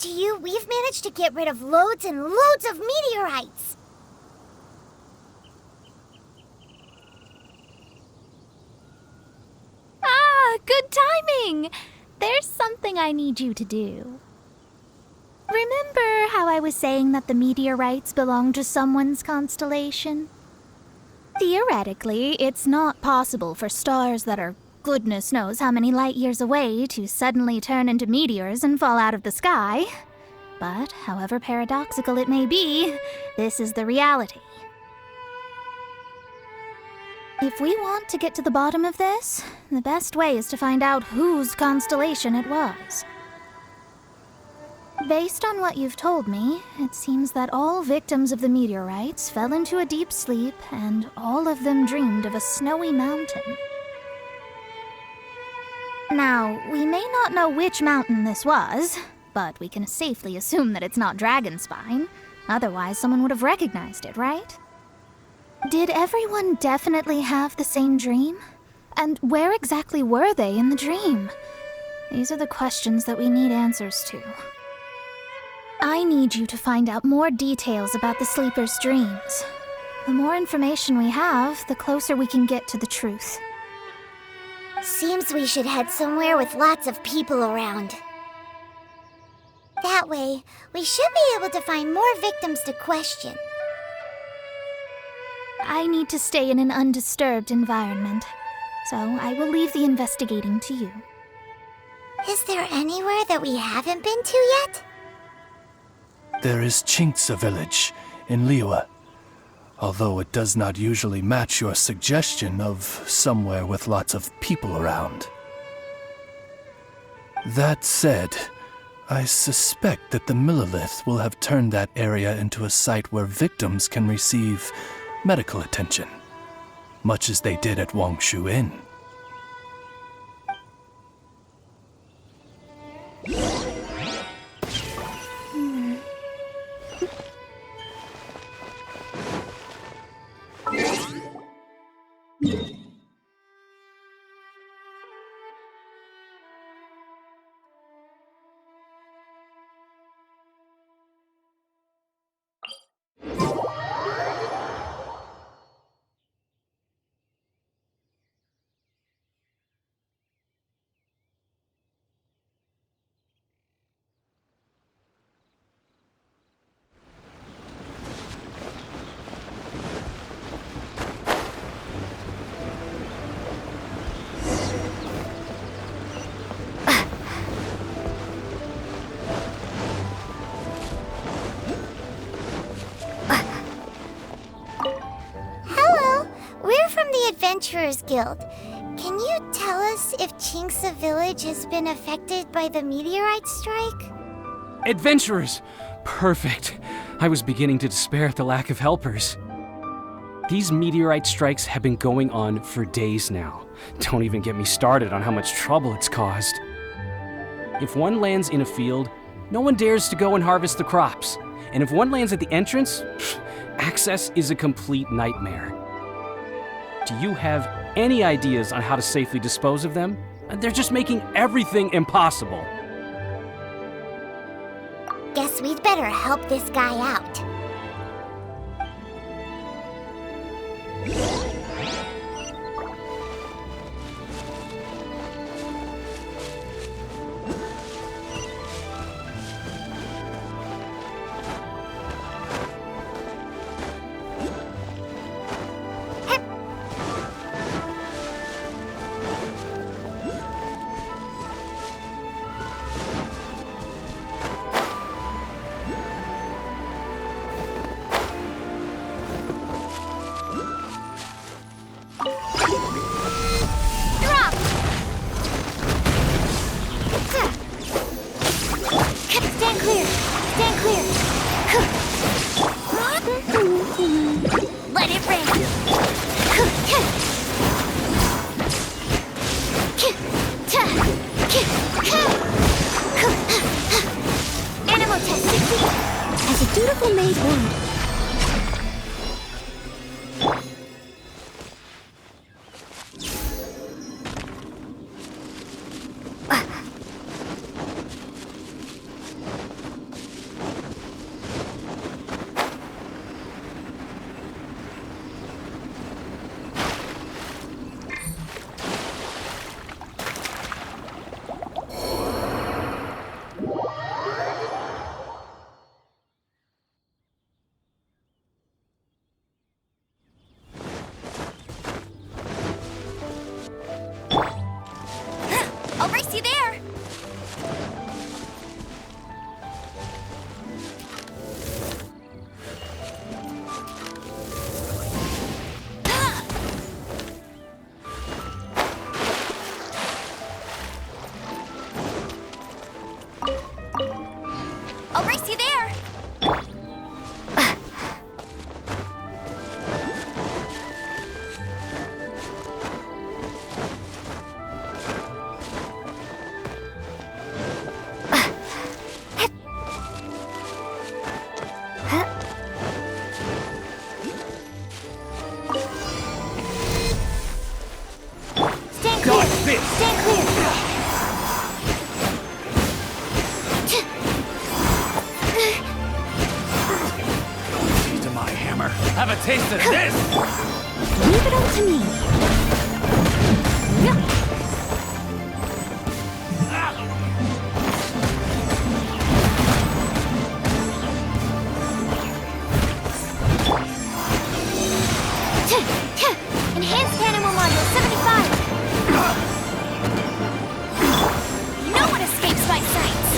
to you, we've managed to get rid of loads and loads of meteorites. Ah, good timing! There's something I need you to do. Remember how I was saying that the meteorites belong to someone's constellation? Theoretically, it's not possible for stars that are goodness knows how many light years away to suddenly turn into meteors and fall out of the sky. But, however paradoxical it may be, this is the reality. If we want to get to the bottom of this, the best way is to find out whose constellation it was. Based on what you've told me, it seems that all victims of the meteorites fell into a deep sleep, and all of them dreamed of a snowy mountain. Now, we may not know which mountain this was, but we can safely assume that it's not Dragonspine. Otherwise, someone would have recognized it, right? Did everyone definitely have the same dream? And where exactly were they in the dream? These are the questions that we need answers to. I need you to find out more details about the sleeper's dreams. The more information we have, the closer we can get to the truth. Seems we should head somewhere with lots of people around. That way, we should be able to find more victims to question. I need to stay in an undisturbed environment, so I will leave the investigating to you. Is there anywhere that we haven't been to yet? There is Chinxa village in Liyue, although it does not usually match your suggestion of somewhere with lots of people around. That said, I suspect that the Millilith will have turned that area into a site where victims can receive medical attention, much as they did at Wangshu Inn. Adventurers Guild. Can you tell us if Chinxa village has been affected by the meteorite strike? Adventurers! Perfect. I was beginning to despair at the lack of helpers. These meteorite strikes have been going on for days now. Don't even get me started on how much trouble it's caused. If one lands in a field, no one dares to go and harvest the crops. And if one lands at the entrance, access is a complete nightmare. Do you have any ideas on how to safely dispose of them? They're just making everything impossible. Guess we'd better help this guy out. Let it rain. Animal test 60. As a dutiful maid would. Stand clear. Taste of my hammer. Have a taste of this! Leave it up to me. Enhanced animal module 75. No one escapes my sights.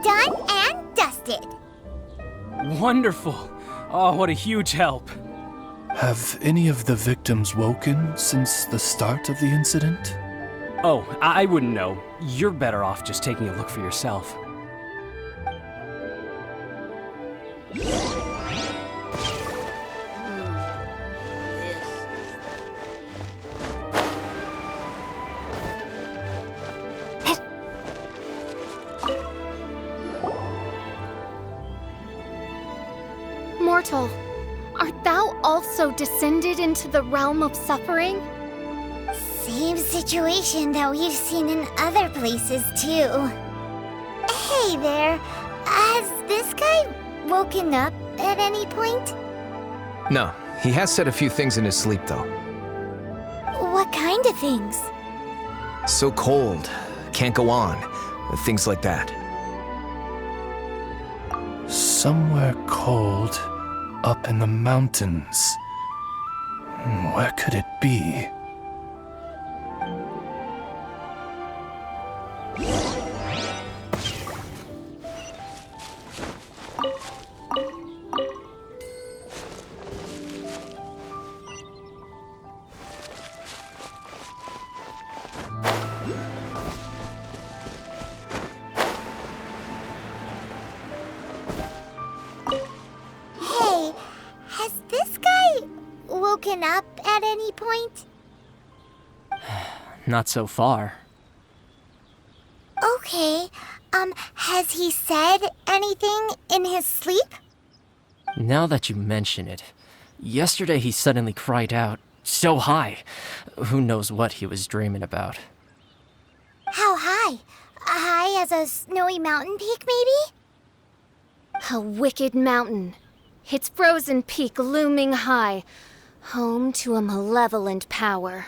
Done and dusted. Wonderful. Oh, what a huge help. Have any of the victims woken since the start of the incident? Oh, I wouldn't know. You're better off just taking a look for yourself. Mortal, art thou also descended into the realm of suffering? Same situation that we've seen in other places, too. Hey there, has this guy woken up at any point? No, he has said a few things in his sleep, though. What kind of things? So cold, can't go on, things like that. Somewhere cold, up in the mountains. Where could it be? Hey, has this guy woken up at any point? Not so far. Okay, has he said anything in his sleep? Now that you mention it, yesterday he suddenly cried out, so high. Who knows what he was dreaming about. How high? High as a snowy mountain peak, maybe? A wicked mountain, its frozen peak looming high, home to a malevolent power.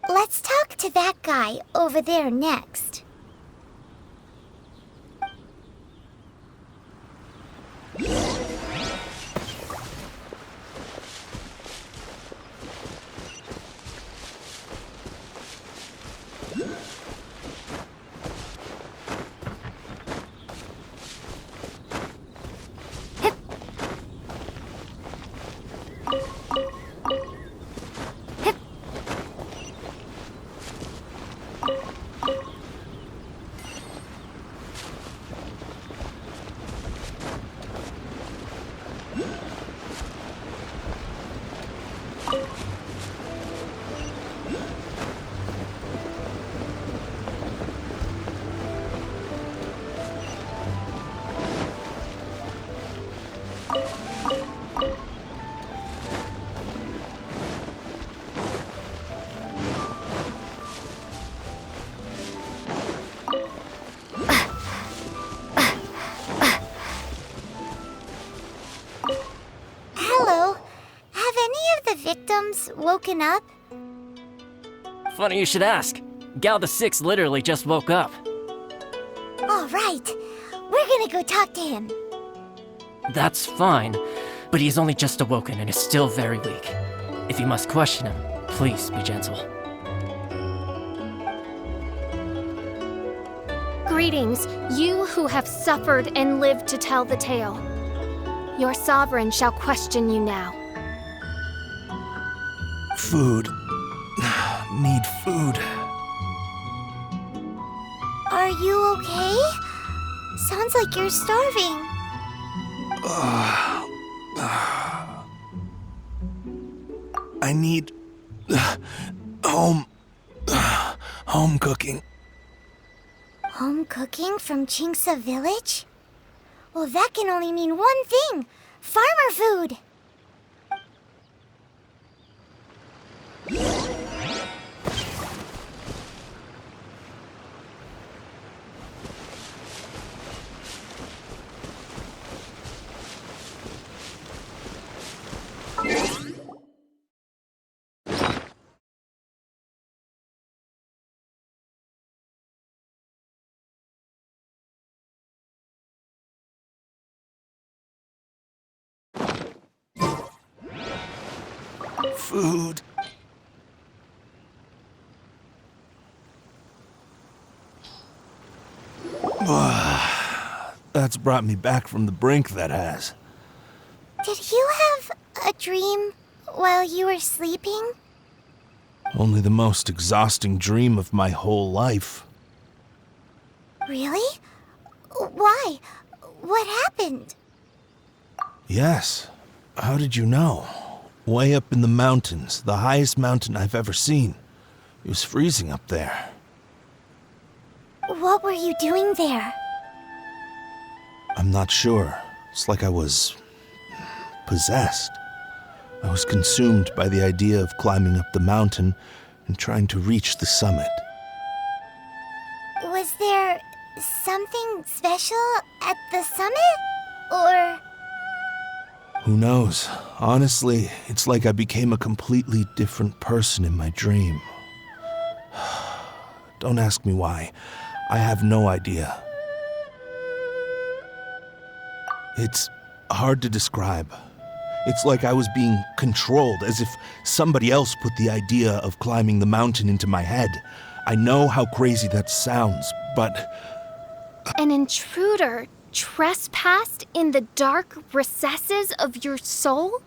Let's talk to that guy over there next. woken up? Funny you should ask. Gal the Six literally just woke up. All right. We're gonna go talk to him. That's fine, but he's only just awoken and is still very weak. If you must question him, please be gentle. Greetings, you who have suffered and lived to tell the tale. Your sovereign shall question you now. Food. Need food. Are you okay? Sounds like you're starving. I need home cooking. Home cooking from Chinksa village? Well, that can only mean one thing. Farmer food! Food. That's brought me back from the brink, that has. Did you have a dream while you were sleeping? Only the most exhausting dream of my whole life. Really? Why? What happened? Yes. How did you know? Way up in the mountains, the highest mountain I've ever seen. It was freezing up there. What were you doing there? I'm not sure. It's like I was possessed. I was consumed by the idea of climbing up the mountain and trying to reach the summit. Was there something special at the summit? Or... Who knows? Honestly, it's like I became a completely different person in my dream. Don't ask me why. I have no idea. It's hard to describe. It's like I was being controlled, as if somebody else put the idea of climbing the mountain into my head. I know how crazy that sounds, but... An intruder trespassed in the dark recesses of your soul?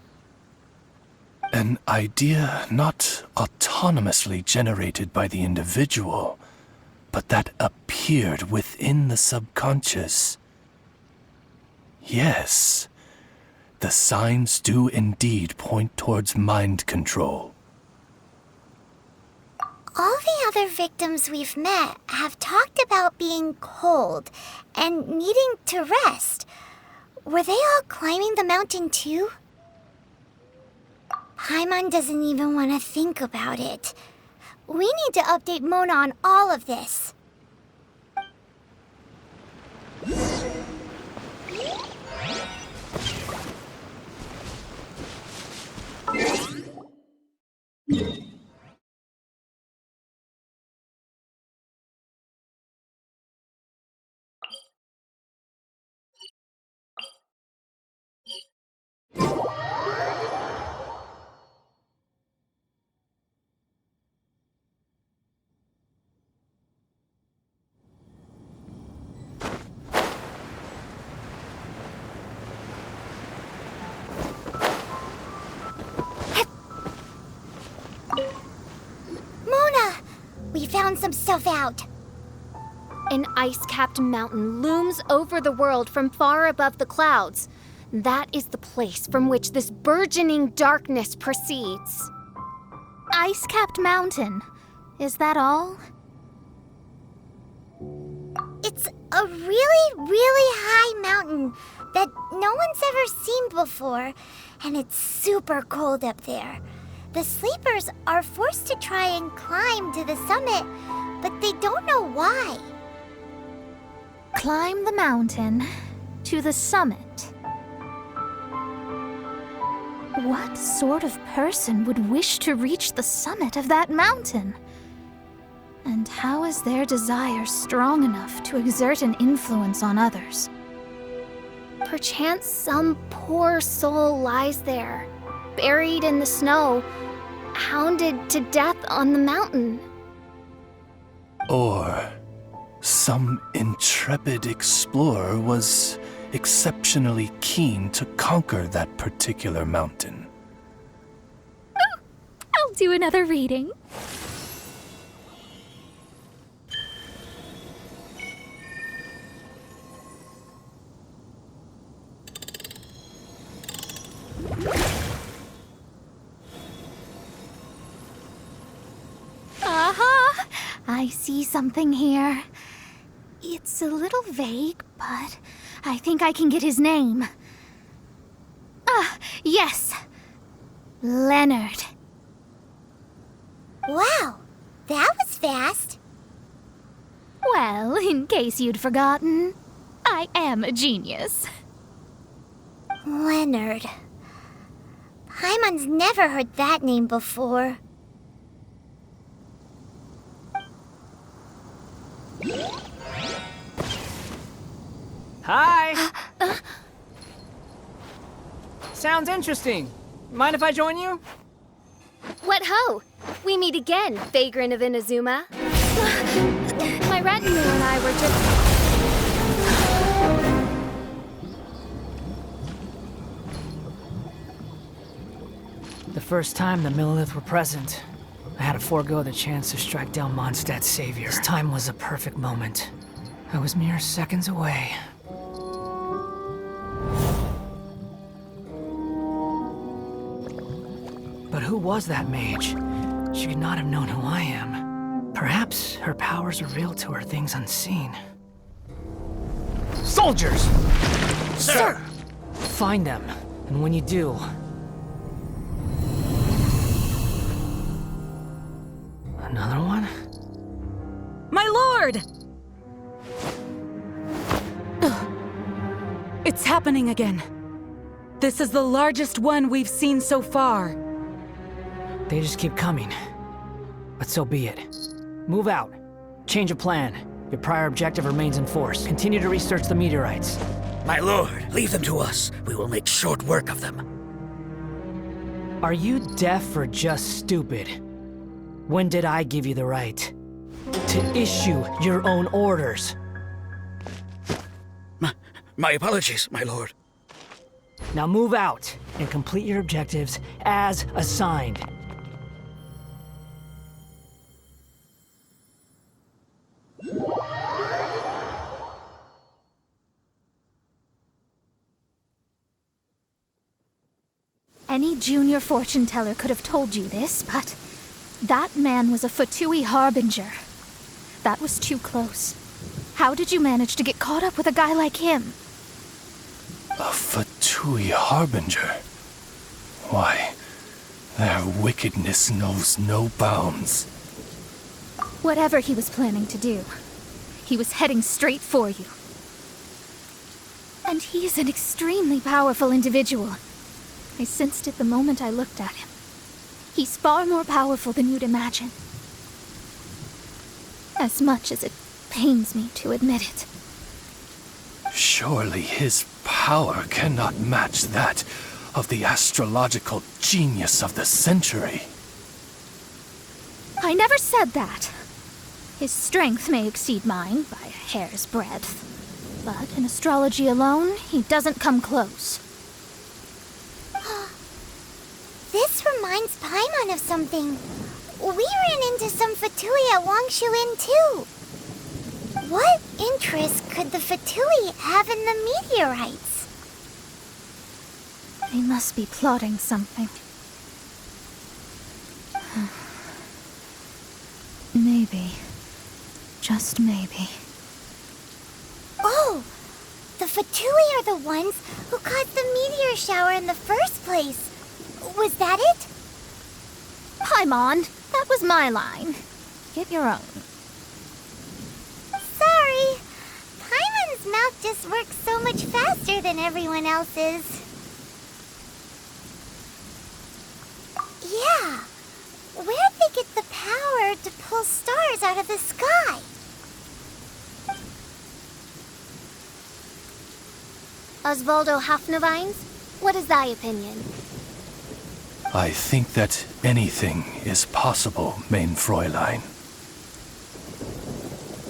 An idea not autonomously generated by the individual, but that appeared within the subconscious. Yes, the signs do indeed point towards mind control. all the other victims we've met have talked about being cold and needing to rest. Were they all climbing the mountain too? Paimon doesn't even want to think about it. We need to update Mona on all of this. Mona! We found some stuff out. An ice-capped mountain looms over the world from far above the clouds. That is the place from which this burgeoning darkness proceeds. Ice-capped mountain. Is that all? It's a really, really high mountain that no one's ever seen before, and it's super cold up there. The sleepers are forced to try and climb to the summit, but they don't know why. Climb the mountain to the summit. What sort of person would wish to reach the summit of that mountain? And how is their desire strong enough to exert an influence on others? Perchance some poor soul lies there, buried in the snow, hounded to death on the mountain. Or some intrepid explorer was exceptionally keen to conquer that particular mountain. I'll do another reading. Aha! I see something here. It's a little vague, but I think I can get his name. Ah, yes! Leonard. Wow, that was fast. Well, in case you'd forgotten, I am a genius. Leonard. Paimon's never heard that name before. Hi! Sounds interesting. Mind if I join you? What ho! We meet again, Vagrant of Inazuma. My retinue and I were just... The first time the Millilith were present, I had to forego the chance to strike down Mondstadt's savior. This time was a perfect moment. I was mere seconds away. But who was that mage? She could not have known who I am. Perhaps her powers revealed to her things unseen. Soldiers! Sir! Find them, and when you do... Another one? My lord! It's happening again. This is the largest one we've seen so far. They just keep coming. But so be it. Move out. Change of plan. Your prior objective remains in force. Continue to research the meteorites. My lord, leave them to us. We will make short work of them. Are you deaf or just stupid? When did I give you the right to issue your own orders? My apologies, my lord. Now move out and complete your objectives as assigned. Any junior fortune teller could have told you this, but that man was a Fatui harbinger. That was too close. How did you manage to get caught up with a guy like him? A Fatui harbinger? Why, their wickedness knows no bounds. Whatever he was planning to do, he was heading straight for you. And he is an extremely powerful individual. I sensed it the moment I looked at him. He's far more powerful than you'd imagine. As much as it pains me to admit it. Surely his power cannot match that of the astrological genius of the century. I never said that. His strength may exceed mine by a hair's breadth, but in astrology alone, he doesn't come close. This reminds Paimon of something. We ran into some Fatui at Wangshu Inn too. What interest could the Fatui have in the meteorites? They must be plotting something. Maybe. Just maybe. Oh! The Fatui are the ones who caused the meteor shower in the first place. Was that it? Paimon, that was my line. Get your own. Sorry. Paimon's mouth just works so much faster than everyone else's. Osvaldo Hafnavines, what is thy opinion? I think that anything is possible, mein Fräulein.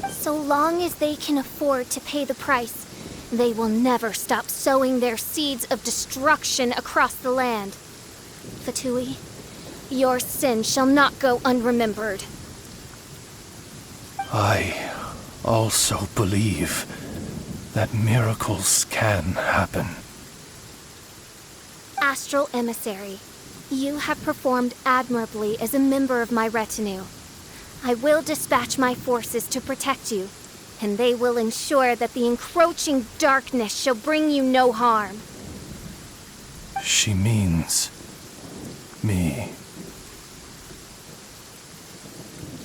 So long as they can afford to pay the price, they will never stop sowing their seeds of destruction across the land. Fatui, your sin shall not go unremembered. I also believe that miracles can happen. Astral Emissary, you have performed admirably as a member of my retinue. I will dispatch my forces to protect you, and they will ensure that the encroaching darkness shall bring you no harm. She means me.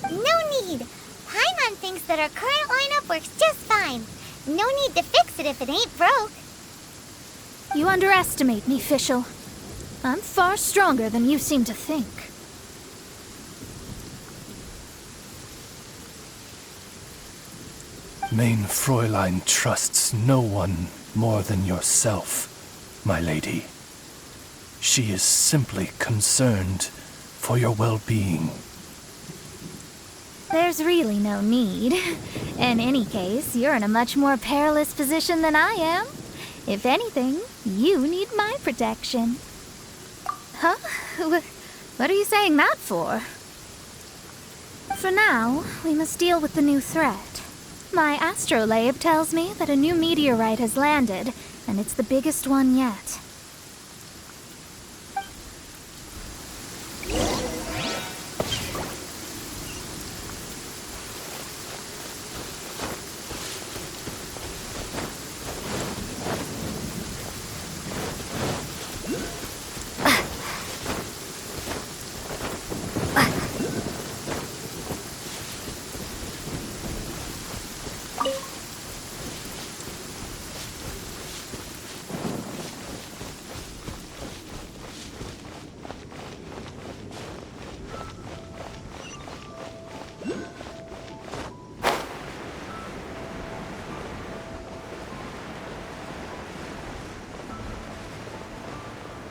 No need. Paimon thinks that our current lineup works just fine. No need to fix it if it ain't broke. You underestimate me, Fischel. I'm far stronger than you seem to think. Mein Fräulein trusts no one more than yourself, my lady. She is simply concerned for your well-being. There's really no need. In any case, you're in a much more perilous position than I am. If anything, you need my protection. Huh? What are you saying that for? For now, we must deal with the new threat. My astrolabe tells me that a new meteorite has landed, and it's the biggest one yet.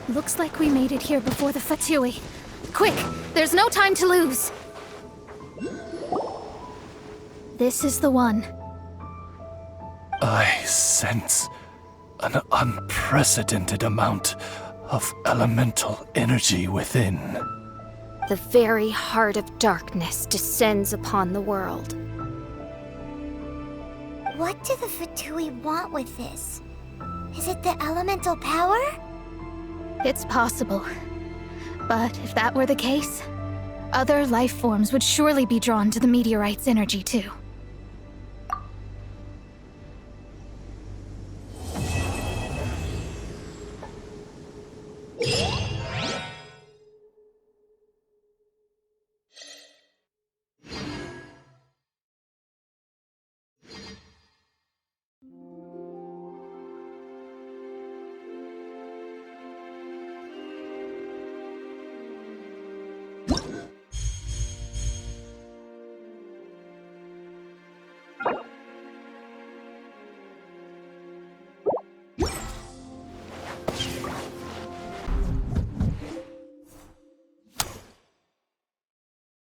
Looks like we made it here before the Fatui. Quick! There's no time to lose! This is the one. I sense an unprecedented amount of elemental energy within. The very heart of darkness descends upon the world. What do the Fatui want with this? Is it the elemental power? It's possible. But if that were the case, other life forms would surely be drawn to the meteorite's energy too.